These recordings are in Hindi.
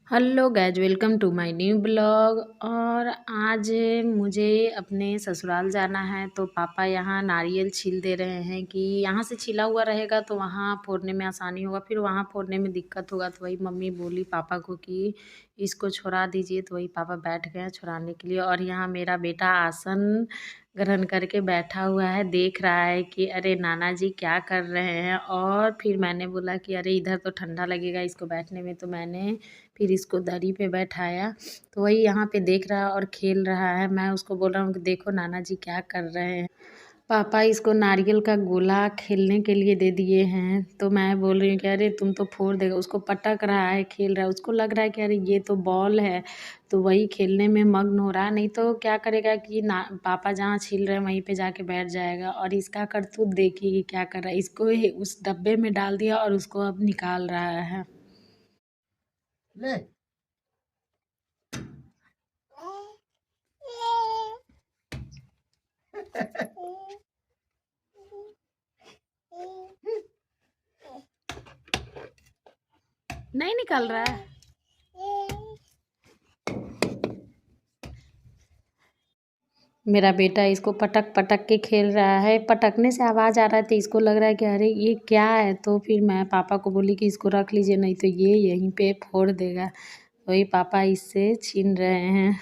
Hello guys, welcome to my new blog. और आज मुझे अपने ससुराल जाना है तो पापा यहाँ नारियल छील दे रहे हैं कि यहाँ से छिला हुआ रहेगा तो वहाँ फोड़ने में आसानी होगा, फिर वहाँ फोड़ने में दिक्कत होगा। तो वही मम्मी बोली पापा को कि इसको छुड़ा दीजिए, तो वही पापा बैठ गए हैं छुड़ाने के लिए। और यहाँ मेरा बेटा आसन ग्रहण करके बैठा हुआ है, देख रहा है कि अरे नाना जी क्या कर रहे हैं। और फिर मैंने बोला कि अरे इधर तो ठंडा लगेगा इसको बैठने में, तो मैंने फिर इसको दरी पे बैठाया। तो वही यहाँ पे देख रहा है और खेल रहा है। मैं उसको बोल रहा हूँ कि देखो नाना जी क्या कर रहे हैं। पापा इसको नारियल का गोला खेलने के लिए दे दिए हैं, तो मैं बोल रही हूँ कि अरे तुम तो फोड़ देगा। उसको पटक रहा है, खेल रहा है, उसको लग रहा है कि अरे ये तो बॉल है, तो वही खेलने में मग्न हो रहा है। नहीं तो क्या करेगा कि ना पापा जहाँ छील रहे हैं वहीं पे जाके बैठ जाएगा। और इसका करतूत देखिए कि क्या कर रहा है, इसको उस डब्बे में डाल दिया और उसको अब निकाल रहा है। ले नहीं निकल रहा है। मेरा बेटा इसको पटक पटक के खेल रहा है, पटकने से आवाज़ आ रहा है तो इसको लग रहा है कि अरे ये क्या है। तो फिर मैं पापा को बोली कि इसको रख लीजिए, नहीं तो ये यहीं पे फोड़ देगा। वही पापा इससे छीन रहे हैं।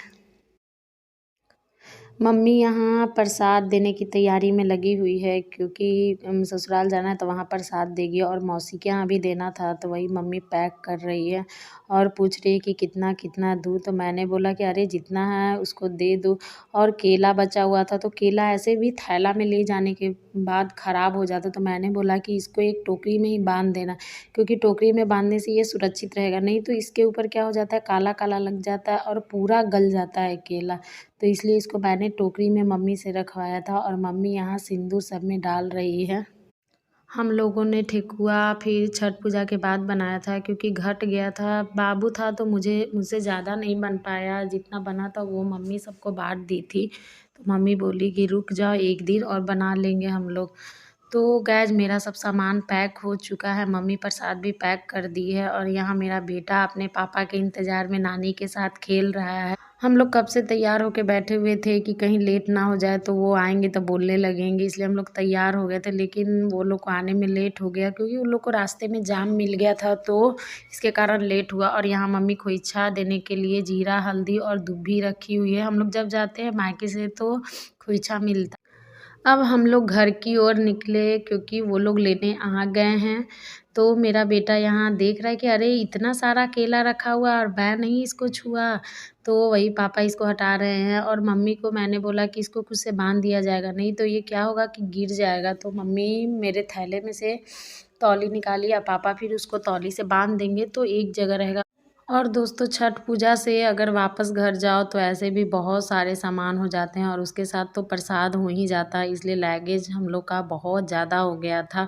मम्मी यहाँ प्रसाद देने की तैयारी में लगी हुई है, क्योंकि ससुराल जाना है तो वहाँ प्रसाद देगी। और मौसी के यहाँ भी देना था, तो वही मम्मी पैक कर रही है और पूछ रही है कि कितना कितना दूँ। तो मैंने बोला कि अरे जितना है उसको दे दो। और केला बचा हुआ था, तो केला ऐसे भी थैला में ले जाने के बाद ख़राब हो जाता, तो मैंने बोला कि इसको एक टोकरी में ही बांध देना, क्योंकि टोकरी में बांधने से ये सुरक्षित रहेगा। नहीं तो इसके ऊपर क्या हो जाता है, काला काला लग जाता है और पूरा गल जाता है केला। तो इसलिए इसको मैंने टोकरी में मम्मी से रखवाया था। और मम्मी यहाँ सिंदूर सब में डाल रही है। हम लोगों ने ठेकुआ फिर छठ पूजा के बाद बनाया था, क्योंकि घट गया था। बाबू था तो मुझसे ज़्यादा नहीं बन पाया, जितना बना था वो मम्मी सबको बांट दी थी। तो मम्मी बोली कि रुक जाओ एक दिन और बना लेंगे हम लोग। तो गैज मेरा सब सामान पैक हो चुका है, मम्मी प्रसाद भी पैक कर दी है। और यहाँ मेरा बेटा अपने पापा के इंतज़ार में नानी के साथ खेल रहा है। हम लोग कब से तैयार होके बैठे हुए थे कि कहीं लेट ना हो जाए, तो वो आएंगे तो बोलने लगेंगे, इसलिए हम लोग तैयार हो गए थे। लेकिन वो लोग को आने में लेट हो गया, क्योंकि उन लोग को रास्ते में जाम मिल गया था, तो इसके कारण लेट हुआ। और यहाँ मम्मी खोइछा देने के लिए जीरा हल्दी और दूध भी रखी हुई है। हम लोग जब जाते हैं मायके से तो खोइछा मिलता। अब हम लोग घर की ओर निकले, क्योंकि वो लोग लेने आ गए हैं। तो मेरा बेटा यहाँ देख रहा है कि अरे इतना सारा केला रखा हुआ और मैं नहीं इसको छुआ। तो वही पापा इसको हटा रहे हैं। और मम्मी को मैंने बोला कि इसको कुछ से बांध दिया जाएगा, नहीं तो ये क्या होगा कि गिर जाएगा। तो मम्मी मेरे थैले में से तौली निकाली, और पापा फिर उसको तौली से बांध देंगे तो एक जगह रहेगा। और दोस्तों, छठ पूजा से अगर वापस घर जाओ तो ऐसे भी बहुत सारे सामान हो जाते हैं, और उसके साथ तो प्रसाद हो ही जाता है। इसलिए लगेज हम लोग का बहुत ज़्यादा हो गया था।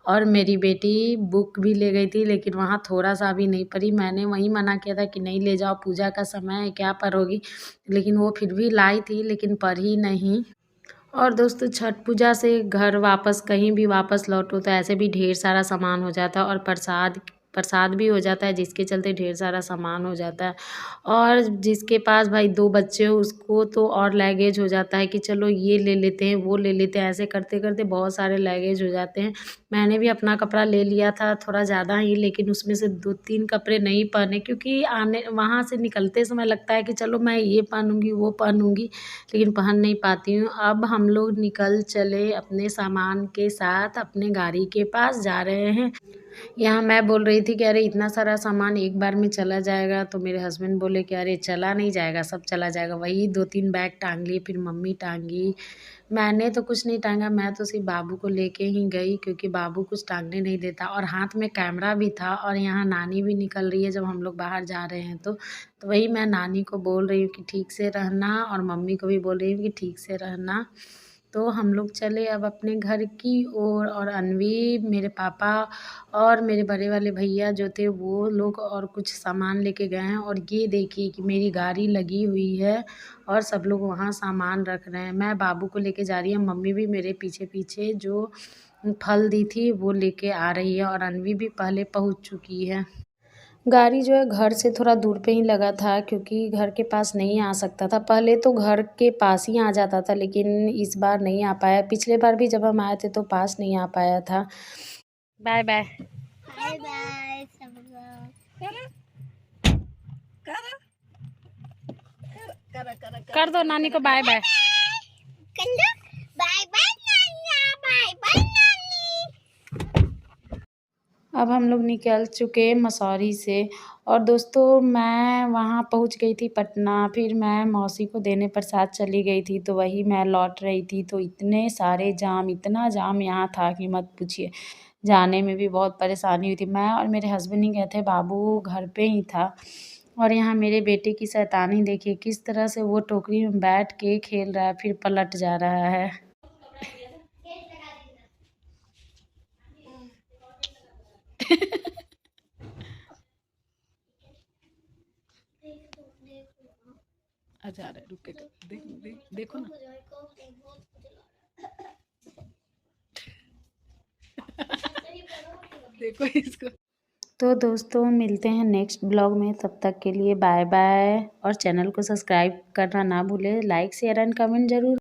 और मेरी बेटी बुक भी ले गई थी, लेकिन वहाँ थोड़ा सा भी नहीं पड़ी। मैंने वहीं मना किया था कि नहीं ले जाओ, पूजा का समय है, क्या पढ़ोगी। लेकिन वो फिर भी लाई थी, लेकिन पढ़ी नहीं। और दोस्तों, छठ पूजा से घर वापस कहीं भी वापस लौटो तो ऐसे भी ढेर सारा सामान हो जाता है, और प्रसाद प्रसाद भी हो जाता है, जिसके चलते ढेर सारा सामान हो जाता है। और जिसके पास भाई 2 बच्चे हो उसको तो और लगेज हो जाता है कि चलो ये ले लेते हैं वो ले लेते हैं, ऐसे करते करते बहुत सारे लगेज हो जाते हैं। मैंने भी अपना कपड़ा ले लिया था थोड़ा ज़्यादा ही, लेकिन उसमें से 2-3 कपड़े नहीं पहने, क्योंकि आने वहाँ से निकलते समय लगता है कि चलो मैं ये पहनूँगी वो पहनूँगी, लेकिन पहन नहीं पाती हूँ। अब हम लोग निकल चले अपने सामान के साथ, अपने गाड़ी के पास जा रहे हैं। यहाँ मैं बोल रही थी कि अरे इतना सारा सामान एक बार में चला जाएगा, तो मेरे हस्बैंड बोले कि अरे चला नहीं जाएगा, सब चला जाएगा। वही 2-3 बैग टांग लिए, फिर मम्मी टांगी। मैंने तो कुछ नहीं टांगा, मैं तो सिर्फ बाबू को लेके ही गई, क्योंकि बाबू कुछ टांगने नहीं देता। और हाथ में कैमरा भी था, और यहाँ नानी भी निकल रही है जब हम लोग बाहर जा रहे हैं तो वही मैं नानी को बोल रही हूँ कि ठीक से रहना, और मम्मी को भी बोल रही हूँ कि ठीक से रहना। तो हम लोग चले अब अपने घर की ओर। और अनवी, मेरे पापा और मेरे बड़े वाले भैया जो थे वो लोग और कुछ सामान लेके गए हैं। और ये देखिए कि मेरी गाड़ी लगी हुई है और सब लोग वहाँ सामान रख रहे हैं। मैं बाबू को लेके जा रही हूँ, मम्मी भी मेरे पीछे पीछे जो फल दी थी वो लेके आ रही है, और अनवी भी पहले पहुँच चुकी है। गाड़ी जो है घर से थोड़ा दूर पे ही लगा था क्योंकि घर के पास नहीं आ सकता था। पहले तो घर के पास ही आ जाता था लेकिन इस बार नहीं आ पाया। पिछले बार भी जब हम आए थे तो पास नहीं आ पाया था। Bye bye. बाय बाय सब लोग। कर दो नानी को बाय बाय। बाय बाय नानी, बाय बाय नानी। अब हम लोग निकल चुके मसौरी से और दोस्तों मैं वहाँ पहुँच गई थी पटना। फिर मैं मौसी को देने प्रसाद चली गई थी तो वही मैं लौट रही थी तो इतने सारे जाम, इतना जाम यहाँ था कि मत पूछिए। जाने में भी बहुत परेशानी हुई थी। मैं और मेरे हस्बैंड ही गए थे, बाबू घर पे ही था। और यहाँ मेरे बेटे की शैतानी देखिए किस तरह से वो टोकरी में बैठ के खेल रहा है फिर पलट जा रहा है। अच्छा रहा रुक के देखो ना। देखो इसको। तो दोस्तों मिलते हैं नेक्स्ट ब्लॉग में, तब तक के लिए बाय बाय। और चैनल को सब्सक्राइब करना ना भूलें, लाइक शेयर एंड कमेंट जरूर।